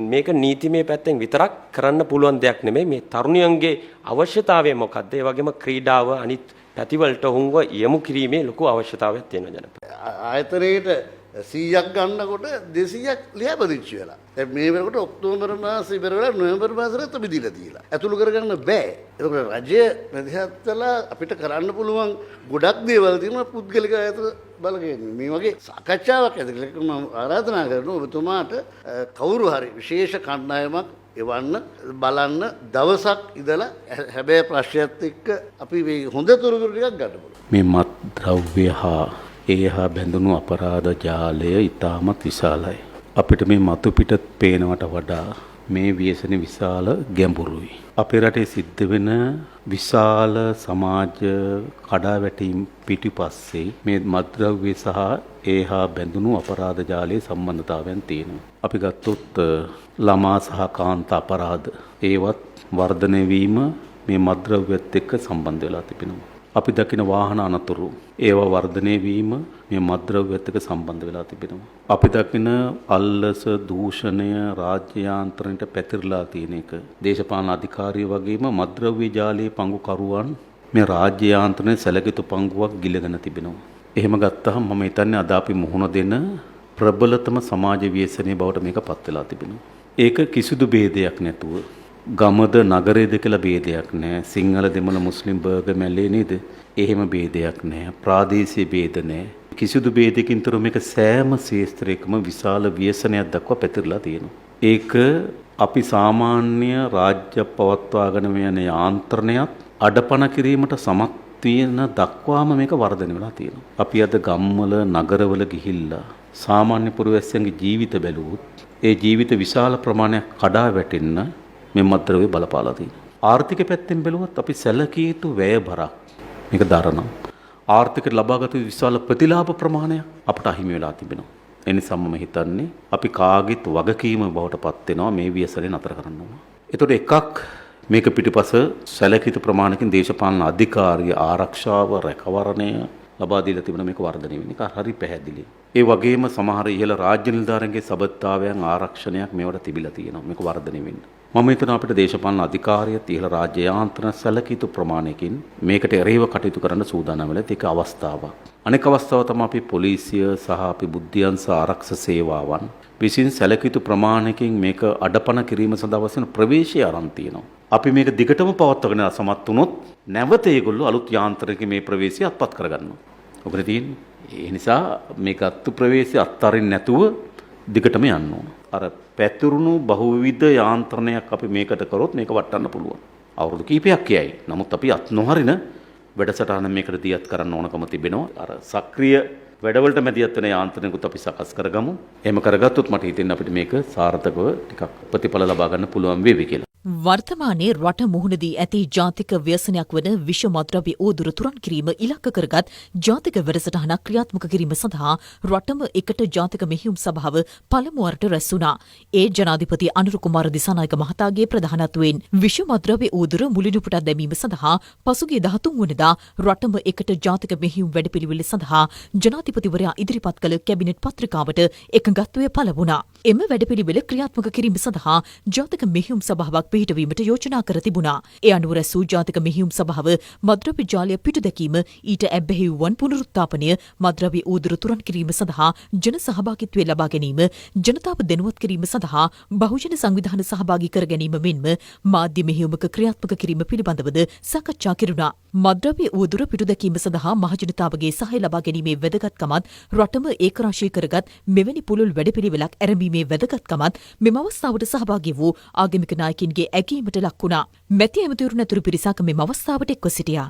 මේක නීතිමය පැත්තෙන් විතරක් කරන්න පුළුවන් දෙයක් නෙමෙයි. මේ තරුණයන්ගේ අවශ්‍යතාවය මොකක්ද? ඒ වගේම ක්‍රීඩාව අනිත් පැතිවලට හුඟව යොමු කිරීමේ ලොකු අවශ්‍යතාවයක් තියෙනවා ජනපදයේ. ආයතනයේට 100ක් ගන්නකොට 200ක් ලියාපදිංචි වෙලා. දැන් මේ වෙනකොට ඔක්තෝබර් මාසෙ ඉවර වෙලා නොවැම්බර් මාසෙට බෙදීලා තියලා. ඇතුළු කරගන්න බෑ. ඒකට රජය මැදිහත් වෙලා අපිට කරන්න පුළුවන් ගොඩක් දේවල් තියෙනවා පුද්ගලික ආයතන බලගෙන. මේ වගේ සාකච්ඡාවක් ඇති කියලා මම ආරාධනා කරනවා ඔබතුමාට කවුරු හරි විශේෂ කණ්ඩායමක් එවන්න බලන්න දවසක් ඉඳලා හැබැයි ප්‍රශ්නයත් එක්ක අපි මේ හොඳ තොරතුරු ටිකක් ගන්න පුළුවන්. මේ මත් ද්‍රව්‍ය හා ඒ හා බැඳුණු අපරාධ ජාලය ඉතාමත් විශාලයි. අපිට මේ මතු පිට පේනවට වඩා මේ ව්‍යසන විශාල ගැඹුරුයි. අපේ රටේ සිද්ධ වෙන විශාල සමාජ කඩාවැටීම් පිටිපස්සේ මේ මත්ද්‍රව්‍ය සහ ඒ හා බැඳුණු අපරාධ ජාලයේ සම්බන්ධතාවයන් තියෙනවා. අපි ගත්තොත් ළමා සහ කාන්ත අපරාධ ඒවත් වර්ධනය වීම මේ මත්ද්‍රව්‍යත් එක්ක සම්බන්ධ වෙලා තිබෙනවා. අපි දකින වාහන අනතුරු ඒවා වර්ධනය වීම මේ මත්ද්‍රව්‍යත් එක්ක සම්බන්ධ වෙලා තිබෙනවා. අපි දකින අල්ලස දූෂණය රාජ්‍ය යාන්ත්‍රණයට පැතිරලා තියෙන එක දේශපාලන අධිකාරිය වගේම මත්ද්‍රව්‍ය ජාලයේ පංගුකරුවන් මේ රාජ්‍ය යාන්ත්‍රණයේ සැලකිතු පංගුවක් ගිලගෙන තිබෙනවා. එහෙම ගත්තහම මම හිතන්නේ අද අපි මුහුණ දෙන ප්‍රබලතම සමාජ ව්‍යසනයේ බවට මේක පත් වෙලා තිබෙනවා. ඒක කිසිදු ભેදයක් නැතුව ගමද නගරයේද කියලා ભેදයක් නැහැ. සිංහල දෙමළ මුස්ලිම් බර්ග මැල්ලේ නේද? එහෙම ભેදයක් නැහැ. ප්‍රාදේශීය ભેද නැහැ. කිසිදු ભેදකින් තොර මේක සෑම ශාස්ත්‍රයකම විශාල ව්‍යසනයක් දක්වා පැතිරලා තියෙනවා. ඒක අපි සාමාන්‍ය රාජ්‍ය පවත්වාගෙන යන යාන්ත්‍රණයක් අඩපණ කිරීමට සමත් වෙන දක්වාම මේක වර්ධනය වෙලා තියෙනවා. අපි අද ගම්වල නගරවල ගිහිල්ලා සාමාන්‍ය පුරවැසියන්ගේ ජීවිත බැලුවොත් ඒ ජීවිත විශාල ප්‍රමාණයක් කඩා වැටෙන්න මේ මත්ද්‍රව්‍ය බලපාලා තියෙනවා. ආර්ථික පැත්තෙන් බැලුවොත් අපි සැලකිය යුතු වැය බරක් මේක දරනවා. ආර්ථිකයට ලබාගත යුතු විශාල ප්‍රතිලාභ ප්‍රමාණයක් අපට අහිමි වෙලා තිබෙනවා. ඒ නිසා මම හිතන්නේ අපි කාගෙත් වගකීම බවට පත් වෙනවා මේ ව්‍යසනය නතර කරන්න ඕන. ඒතකොට එකක් මේක පිටිපස සැලකිය යුතු ප්‍රමාණකින් දේශපාලන අධිකාරිය ආරක්ෂාව රැකවරණය ලබා දීලා තිබෙන මේක වර්ධනය වෙන එක හරි පැහැදිලි. ඒ වගේම සමහර ඉහළ රාජ්‍ය නිලධාරීන්ගේ සබඳතාවයන් ආරක්ෂණයක් මේවට තිබිලා තියෙනවා. මේක වර්ධනය වෙන්න. මම හිතනවා අපිට දේශපාලන අධිකාරිය ඉහළ රාජ්‍ය යාන්ත්‍රණ සැලකිය යුතු ප්‍රමාණයකින් මේකට එරෙහිව කටයුතු කරන්න සූදානම් වෙලා ඒක අවස්ථාවක්. අනෙක් අවස්ථාව තමයි අපි පොලිසිය සහ අපි බුද්ධ්‍යංශ ආරක්ෂක සේවාවන් විසින් සැලකිය යුතු ප්‍රමාණයකින් මේක අඩපණ කිරීම සඳහා වශයෙන් ප්‍රවේශය ආරම්භ තියෙනවා. අපි මේක දිගටම පවත්වාගෙන සමත් වුණොත් නැවත ඒගොල්ලෝ අලුත් යාන්ත්‍රණයක මේ ප්‍රවේශය අත්පත් කරගන්නවා. ඔබට තියෙන්නේ. ඒ නිසා මේක අත්තු ප්‍රවේශය අත්තරින් නැතුව දිගටම යන්න ඕන. අර පැතුරුණු බහුවිධ යාන්ත්‍රණයක් අපි මේකට කරොත් මේක වටන්න පුළුවන්. අවුරුදු කීපයක් යයි. නමුත් අපි අත් නොහරින වැඩසටහන මේකට දියත් කරන්න ඕනකම තිබෙනවා. අර සක්‍රීය වැඩවලට මැදිහත් වෙන යාන්ත්‍රණයකුත් අපි සකස් කරගමු. එහෙම කරගත්තොත් මට හිතෙන්නේ අපිට මේක සාර්ථකව ටිකක් ප්‍රතිඵල ලබා ගන්න පුළුවන් වේවි කියලා. වර්තමානයේ රට මුහුණදී ඇති ජාතික ව්‍යසනයක් වන විෂ මද්‍රව්‍ය ඕදුර තුරන් කිරීම ඉලක්ක කරගත් ජාතික වැඩසටහනක් ක්‍රියාත්මක කිරීම සඳහා රටම එකට ජාතික මෙහෙයුම් සභාව පළමු වරට රැස් වුණා. ඒ ජනාධිපති අනුර කුමාර දිසානායක මහතාගේ ප්‍රධානත්වයෙන් විෂ මද්‍රව්‍ය ඕදුර මුලිනුපුටා දැමීම සඳහා පසුගිය 13 වනදා රටම එකට ජාතික මෙහෙයුම් වැඩපිළිවෙළ සඳහා ජනාධිපතිවරයා ඉදිරිපත් කළ කැබිනට් පත්‍රිකාවට එකඟත්වය පළ වුණා. එම වැඩපිළිවෙළ ක්‍රියාත්මක කිරීම සඳහා ජාතික මෙහෙයුම් සභාවක් පිහිටවීමට යෝජනා කර තිබුණා. ඒ අනුව රැස් වූ ජාතික මෙහෙයුම් සභාව මද්‍රව්‍ය ජාලය පිටු දැකීම ඊට ඇබ්බැහි වූවන් පුනරුත්ථාපනය මද්‍රව්‍ය ඕදුර තුරන් කිරීම සඳහා ජන සහභාගීත්වය ලබා ගැනීම ජනතාව දැනුවත් කිරීම සඳහා බහුජන සංවිධාන සහභාගී කර ගැනීම මෙන්ම මාධ්‍ය මෙහෙයුමක ක්‍රියාත්මක කිරීම පිළිබඳවද සාකච්ඡා කෙරුණා. මද්‍රව්‍ය ඕදුර පිටු දැකීම සඳහා මහජනතාවගේ සහාය ලබා ගැනීමේ වැදගත්කමත් රටම ඒකරාශී කරගත් මෙවැනි පුළුල් වැඩපිළිවෙලක් ඇරඹීමේ වැදගත්කමත් මෙම අවස්ථාවට සහභාගී වූ ආගමික නායකින්ගේ ඇගීමට ලක් වුණා. මැති ඇමතිවරුන් ඇතුළු පිරිසක් මෙම අවස්ථාවට එක්ව සිටියා.